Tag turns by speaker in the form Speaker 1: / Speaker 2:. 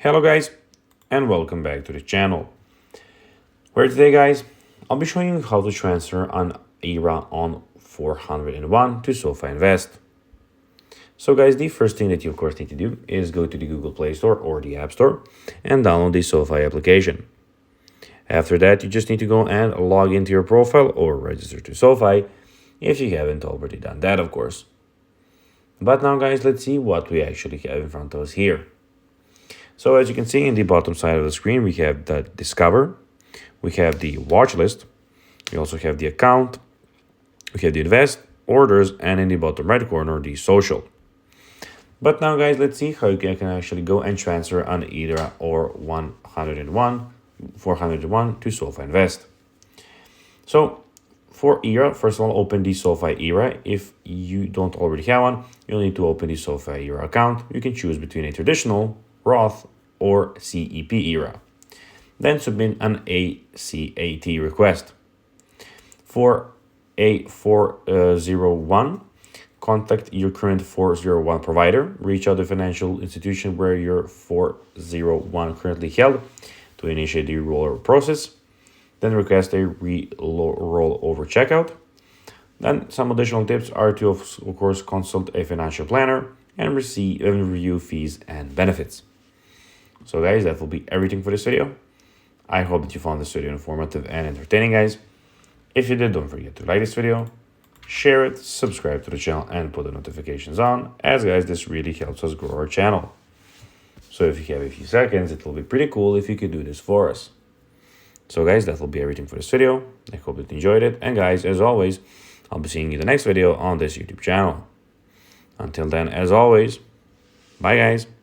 Speaker 1: Hello guys, and welcome back to the channel, where today guys I'll be showing you how to transfer an IRA on 401 to SoFi Invest. So guys, the first thing that you of course need to do is go to the Google Play Store or the App Store and download the SoFi application. After that, you just need to go and log into your profile or register to SoFi if you haven't already done that, of course. But now guys, let's see what we actually have in front of us here. So as you can see in the bottom side of the screen, we have the Discover, we have the Watch List, we also have the Account, we have the Invest, Orders, and in the bottom right corner, the Social. But now guys, let's see how you can actually go and transfer an IRA or 401 to SoFi Invest. So for IRA, first of all, open the SoFi IRA. If you don't already have one, you'll need to open the SoFi IRA account. You can choose between a traditional, Roth, or CEP IRA. Then submit an ACAT request. For a 401, contact your current 401 provider. Reach out to the financial institution where your 401 currently held to initiate the rollover process. Then request a rollover checkout. Then some additional tips are to, of course, consult a financial planner and review fees and benefits. So guys, that will be everything for this video. I hope that you found this video informative and entertaining, guys. If you did, don't forget to like this video, share it, subscribe to the channel, and put the notifications on, as guys, this really helps us grow our channel. So if you have a few seconds, it will be pretty cool if you could do this for us. So guys, that will be everything for this video. I hope that you enjoyed it. And guys, as always, I'll be seeing you in the next video on this YouTube channel. Until then, as always, bye guys.